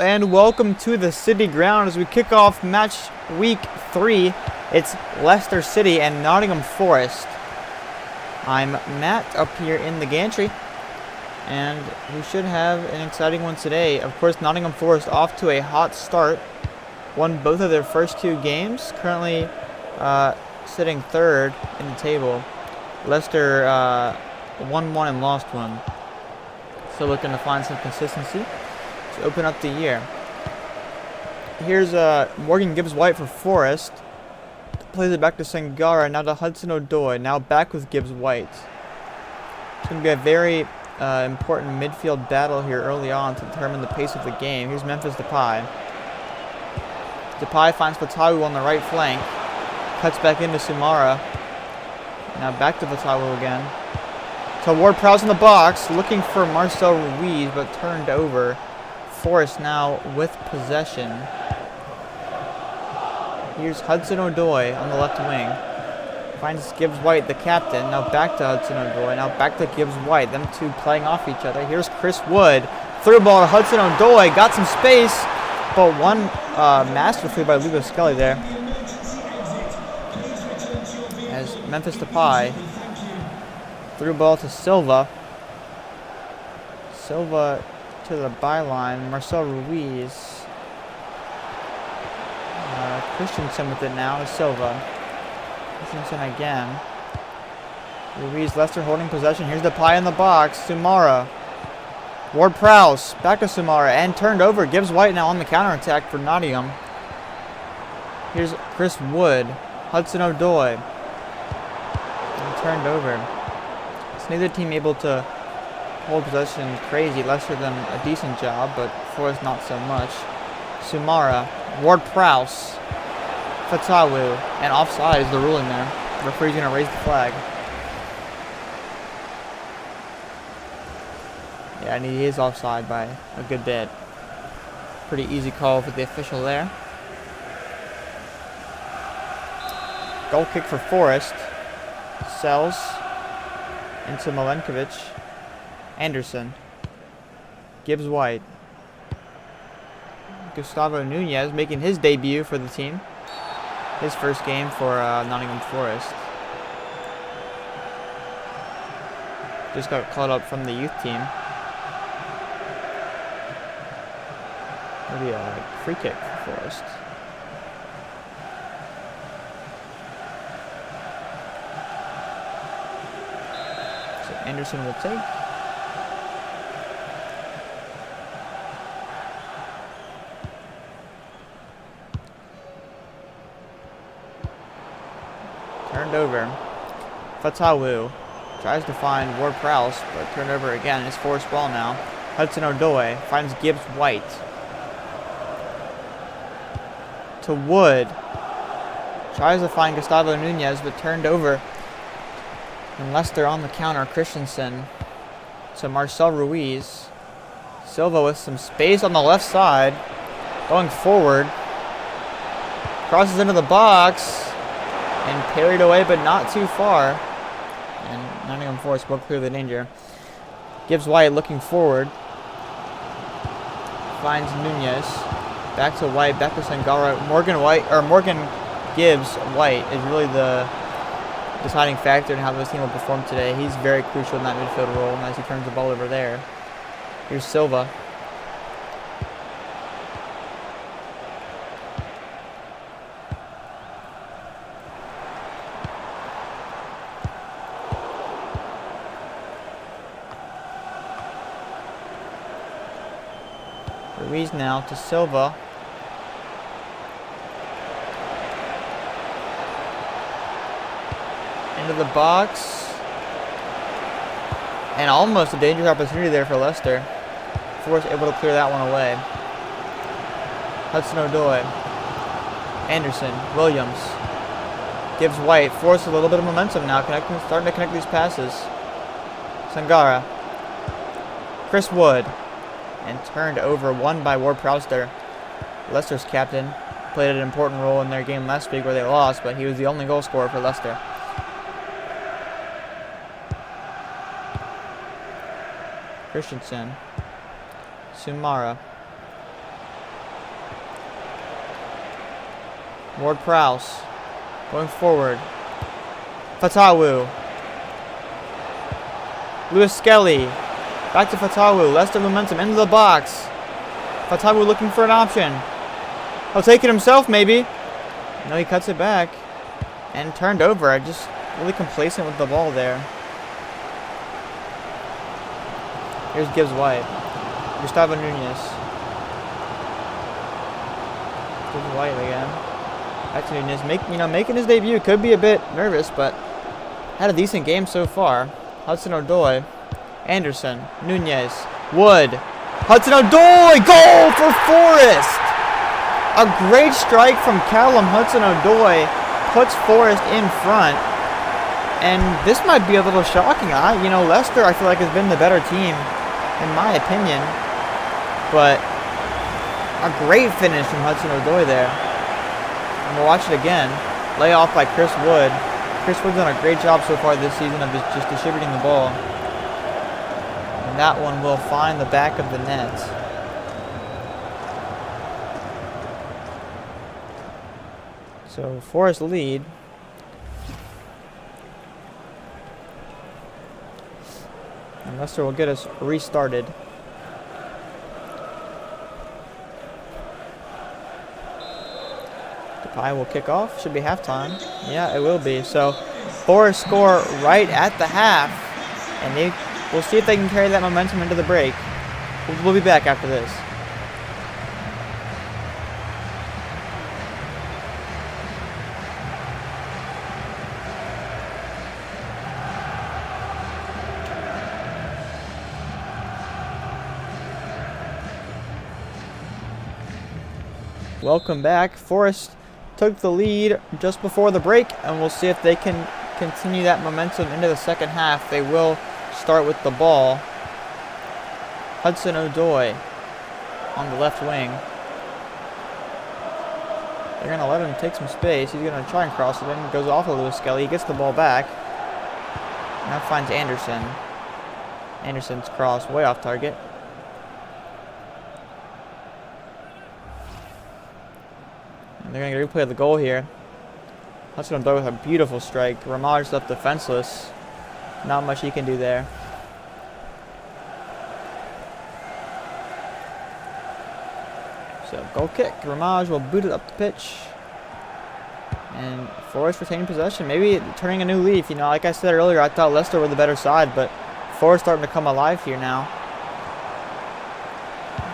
And welcome to the City Ground as we kick off match week 3. It's Leicester City and Nottingham Forest. I'm Matt up here in the gantry, and we should have an exciting one today. Of course, Nottingham Forest off to a hot start. Won both of their first 2 games, currently sitting third in the table. Leicester won one and lost one. So looking to find some consistency to open up the year. Here's Morgan Gibbs-White for Forest. Plays it back to Sangara, now to Hudson-Odoi, now back with Gibbs-White. It's going to be a very important midfield battle here early on to determine the pace of the game. Here's Memphis Depay. Depay finds Fatawu on the right flank. Cuts back into Sumara. Now back to Fatawu again. So Ward-Prowse in the box, looking for Marcel Ruiz, but turned over. Forest now with possession. Here's Hudson-Odoi on the left wing. Finds Gibbs-White, the captain. Now back to Hudson-Odoi. Now back to Gibbs-White. Them two playing off each other. Here's Chris Wood. Through ball to Hudson-Odoi. Got some space, but one masterfully by Lugo Skelly there. As Memphis Depay. Through ball to Silva. Silva to the byline. Marcel Ruiz. Christensen with it now to Silva. Christensen again. Ruiz, Leicester holding possession. Here's Depay in the box. Sumara. Ward-Prowse. Back to Sumara and turned over. Gibbs-White now on the counterattack for Nottingham. Here's Chris Wood. Hudson-Odoi. Turned over. It's neither team able to hold possession crazy. Leicester done a decent job, but Forest not so much. Sumara. Ward-Prowse. Fatawu. And offside is the ruling there. The referee's going to raise the flag. Yeah, and he is offside by a good bit. Pretty easy call for the official there. Goal kick for Forest. Sells into Milenkovic. Anderson. Gibbs-White. Gustavo Nunez making his debut for the team. His first game for Nottingham Forest. Just got called up from the youth team. Maybe a free kick for Forest. So Anderson will take. Turned over. Fatawu tries to find Ward-Prowse, but turned over again. It's Forest ball now. Hudson-Odoi finds Gibbs-White. To Wood. Tries to find Gustavo Nunez, but turned over. And Leicester on the counter. Christensen to Marcel Ruiz. Silva with some space on the left side. Going forward. Crosses into the box. And parried away, but not too far. And Nottingham Forest will clear the danger. Gibbs-White looking forward. Finds Nunez. Back to White, back to Sangara. Morgan Gibbs-White is really the deciding factor in how this team will perform today. He's very crucial in that midfield role as he turns the ball over there. Here's Silva. Ruiz now to Silva. Into the box. And almost a dangerous opportunity there for Leicester. Forest able to clear that one away. Hudson-Odoi. Anderson. Williams. Gibbs-White. Forced a little bit of momentum now. Starting to connect these passes. Sangara. Chris Wood. And turned over, won by Ward-Prowse there. Leicester's captain played an important role in their game last week where they lost, but he was the only goal scorer for Leicester. Christensen. Sumara. Ward-Prowse going forward. Fatawu. Lewis Skelly. Back to Fatawu. Leicester momentum into the box. Fatawu looking for an option. He'll take it himself, maybe. No, he cuts it back. And turned over. Just really complacent with the ball there. Here's Gibbs White. Gustavo Nunez. Gibbs White again. Back to Nunez. Making his debut. Could be a bit nervous, but had a decent game so far. Hudson-Odoi. Anderson. Nunez. Wood. Hudson-Odoi! Goal for Forest! A great strike from Callum Hudson-Odoi puts Forest in front. And this might be a little shocking. Leicester, I feel like, has been the better team, in my opinion. But a great finish from Hudson-Odoi there. And we'll watch it again. Layoff by Chris Wood. Chris Wood's done a great job so far this season of just distributing the ball. And that one will find the back of the net. So, Forest lead. And Leicester will get us restarted. Depay will kick off. Should be halftime. Yeah, it will be. So, Forest score right at the half. And we'll see if they can carry that momentum into the break. We'll be back after this. Welcome back. Forest took the lead just before the break, and we'll see if they can continue that momentum into the second half. They will start with the ball. Hudson-Odoi on the left wing. They're going to let him take some space. He's going to try and cross it in. Goes off of Lewis Skelly. He gets the ball back. Now finds Anderson. Anderson's cross way off target. They're going to replay the goal here. Hudson-Odoi with a beautiful strike. Ramage left defenseless. Not much he can do there. So, goal kick. Ramage will boot it up the pitch. And Forest retaining possession. Maybe turning a new leaf. Like I said earlier, I thought Leicester were the better side, but Forest starting to come alive here now.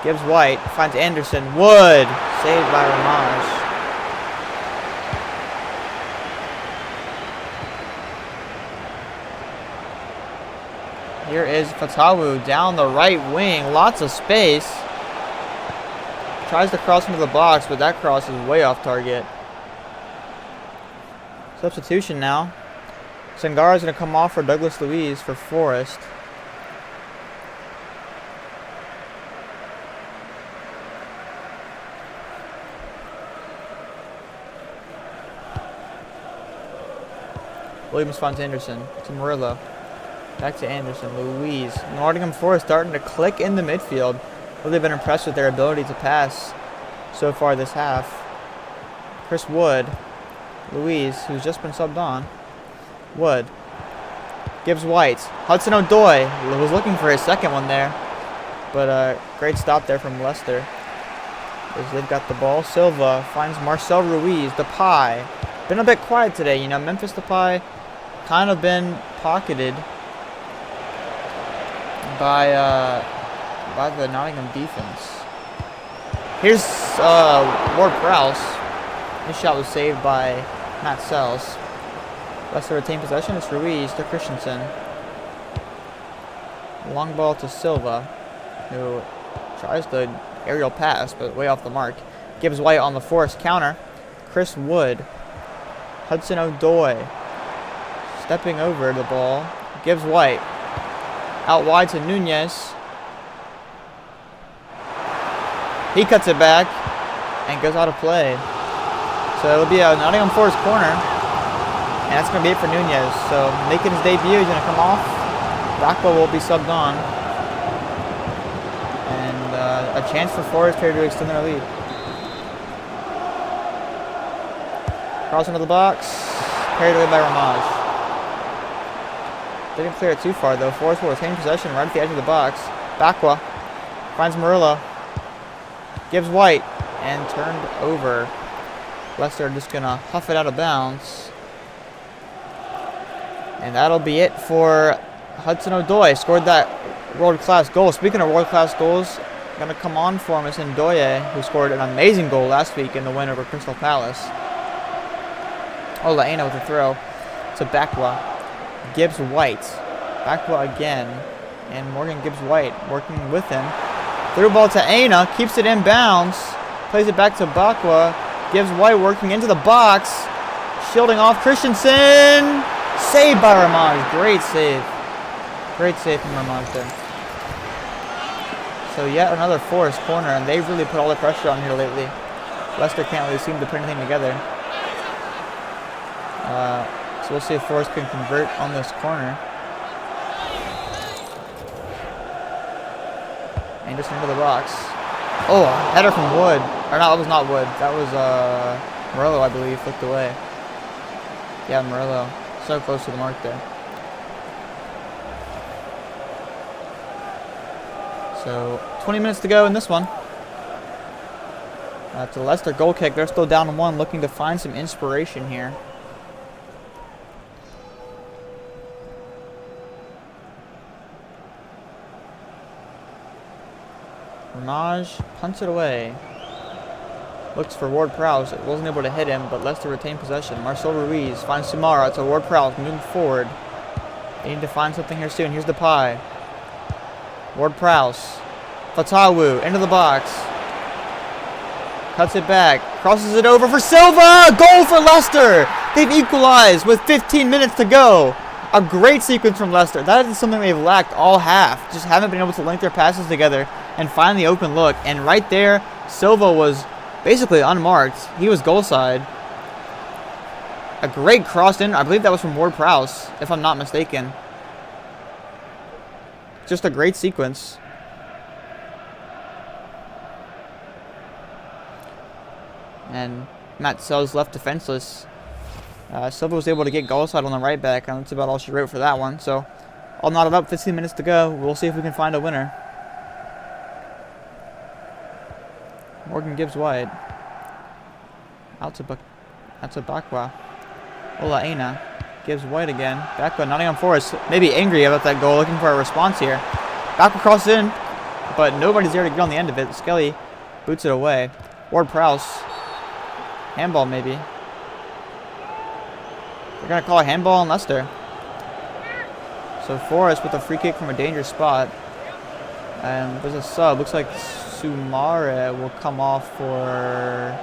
Gibbs White finds Anderson. Wood saved by Ramage. Here is Fatawu down the right wing. Lots of space. Tries to cross into the box, but that cross is way off target. Substitution now. Sangara is going to come off for Douglas Luiz for Forest. Williams finds Anderson to Murillo. Back to Anderson, Luiz. Nottingham Forest starting to click in the midfield. Really been impressed with their ability to pass so far this half. Chris Wood. Luiz, who's just been subbed on. Wood. Gibbs White. Hudson-Odoi was looking for his second one there. But great stop there from Leicester. As they've got the ball. Silva finds Marcel Ruiz. Depay. Been a bit quiet today. Memphis Depay kind of been pocketed by the Nottingham defense. Here's Ward-Prowse. His shot was saved by Matt Sells. Leicester retain possession. It's Ruiz to Christensen. Long ball to Silva, who tries the aerial pass, but way off the mark. Gibbs White on the Forest counter. Chris Wood. Hudson-Odoi stepping over the ball. Gibbs White. Out wide to Nunez. He cuts it back and goes out of play. So it'll be a Nottingham Forest corner. And that's going to be it for Nunez. So making his debut, he's going to come off. Rockwell will be subbed on. And a chance for Forest here to extend their lead. Cross into the box. Carried away by Ramaj. Didn't clear it too far though. Forrest will retain possession right at the edge of the box. Bakwa finds Murillo. Gives White. And turned over. Leicester just going to huff it out of bounds. And that'll be it for Hudson Odoi. Scored that world-class goal. Speaking of world-class goals, going to come on for him is Ndoye, who scored an amazing goal last week in the win over Crystal Palace. Laena with a throw to Bakwa. Gibbs White. Bakwa again. And Morgan Gibbs White working with him. Through ball to Aina. Keeps it in bounds. Plays it back to Bakwa. Gibbs White working into the box. Shielding off Christensen. Saved by Ramaj. Great save. Great save from Ramaj there. So yet another Forest corner, and they've really put all the pressure on here lately. Leicester can't really seem to put anything together. So we'll see if Forest can convert on this corner. And just into the box. Oh, a header from Wood. Or no, that was not Wood. That was Murillo, I believe, flicked away. Yeah, Murillo. So close to the mark there. So, 20 minutes to go in this one. To the Leicester goal kick. They're still down 1, looking to find some inspiration here. Ramaj punts it away. Looks for Ward-Prowse. It wasn't able to hit him, but Leicester retained possession. Marcel Ruiz finds Sumara. It's a Ward-Prowse moving forward. They need to find something here soon. Here's the pie. Ward-Prowse. Fatawu into the box. Cuts it back. Crosses it over for Silva. Goal for Leicester. They've equalized with 15 minutes to go. A great sequence from Leicester. That is something they've lacked all half. Just haven't been able to link their passes together and find the open look. And right there, Silva was basically unmarked. He was goal side. A great cross in. I believe that was from Ward-Prowse, if I'm not mistaken. Just a great sequence. And Matt Sells left defenseless. Silva was able to get goal side on the right back, and that's about all she wrote for that one. So, all knotted up, 15 minutes to go. We'll see if we can find a winner. Morgan Gibbs wide. Out to Bakwa. Olaena. Gibbs White again. Bakwa, Nottingham Forest, maybe angry about that goal, looking for a response here. Bakwa crosses in, but nobody's there to get on the end of it. Skelly boots it away. Ward-Prowse. Handball, maybe. They're going to call a handball on Leicester. So Forrest with a free kick from a dangerous spot. And there's a sub. Looks like Sumare will come off for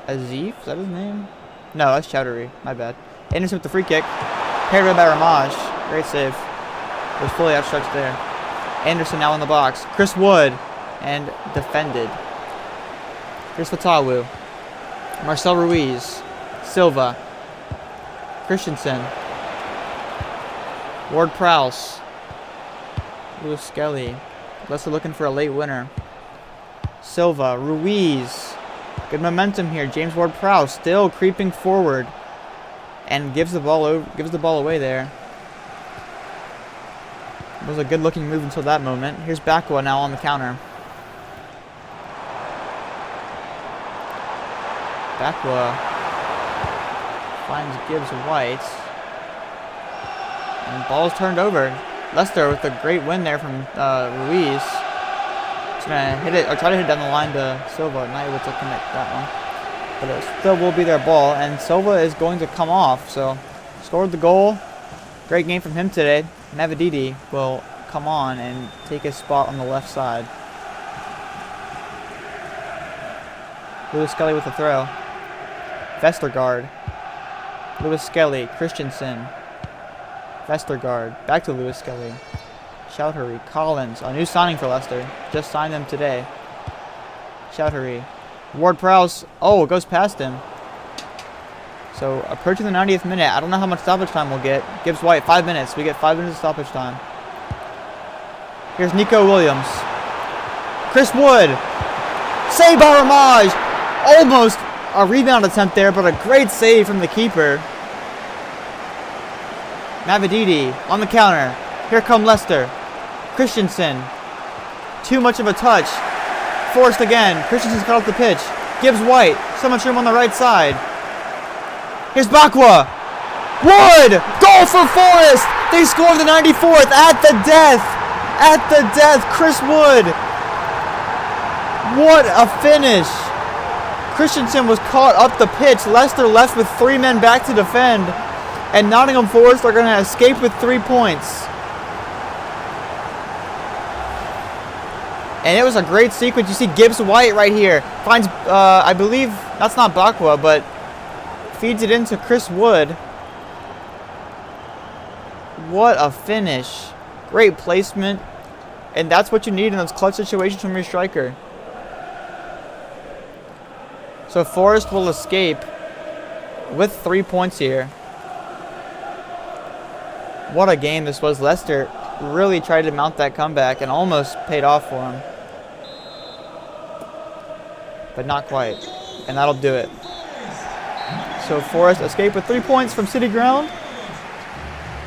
Azif. Is that his name? No, that's Chowdhury. My bad. Anderson with the free kick. Carried away by Ramaj. Great save. It was fully outstretched there. Anderson now in the box. Chris Wood. And defended. Here's Fatawu. Marcel Ruiz. Silva. Christensen. Ward-Prowse. Lewis Skelly. Leicester looking for a late winner. Silva. Ruiz. Good momentum here. James Ward-Prowse still creeping forward. And gives the ball away there. It was a good looking move until that moment. Here's Bakwa now on the counter. Bakwa finds Gibbs White. And ball's turned over. Leicester with a great win there from Ruiz. Just gonna hit it or try to hit it down the line to Silva. Not able to connect that one. But it still will be their ball. And Silva is going to come off. So scored the goal. Great game from him today. Navididi will come on and take his spot on the left side. Lewis Skelly with the throw. Vestergaard. Lewis Skelly. Christensen. Vestergaard. Back to Lewis Skelly. Chowdhury. Collins. A new signing for Leicester. Just signed them today. Chowdhury. Ward-Prowse. Oh, it goes past him. So, approaching the 90th minute. I don't know how much stoppage time we'll get. Gibbs White, 5 minutes. We get 5 minutes of stoppage time. Here's Nico Williams. Chris Wood. Saved by Ramaj. a rebound attempt there, but a great save from the keeper. Mavididi on the counter. Here come Leicester. Christensen. Too much of a touch. Forced again. Christensen's cut off the pitch. Gibbs White. So much room on the right side. Here's Bakwa. Wood! Goal for Forest! They scored the 94th at the death! At the death, Chris Wood! What a finish! Christensen was caught up the pitch. Leicester left with 3 men back to defend. And Nottingham Forest are going to escape with 3 points. And it was a great sequence. You see Gibbs White right here. Finds, I believe, that's not Bakwa, but feeds it into Chris Wood. What a finish. Great placement. And that's what you need in those clutch situations from your striker. So Forest will escape with 3 points here. What a game this was. Leicester really tried to mount that comeback and almost paid off for them. But not quite. And that'll do it. So Forest escape with 3 points from City Ground.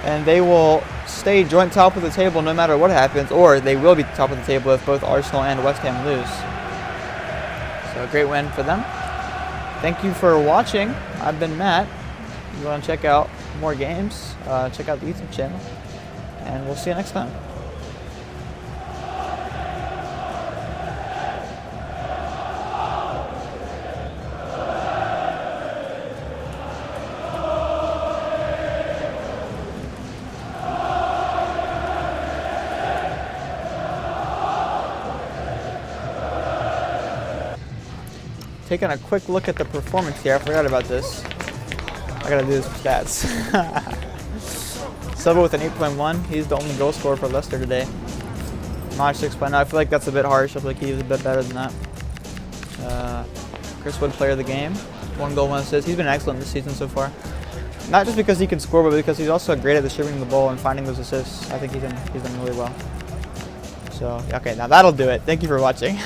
And they will stay joint top of the table no matter what happens. Or they will be top of the table if both Arsenal and West Ham lose. So a great win for them. Thank you for watching. I've been Matt. If you want to check out more games, check out the YouTube channel. And we'll see you next time. Taking a quick look at the performance here. I forgot about this. I gotta do this for stats. Silva with an 8.1. He's the only goal scorer for Leicester today. Maj 6.9. I feel like that's a bit harsh. I feel like he's a bit better than that. Chris Wood, player of the game. 1 goal, 1 assist. He's been excellent this season so far. Not just because he can score, but because he's also great at distributing the ball and finding those assists. I think he's done really well. So, okay, now that'll do it. Thank you for watching.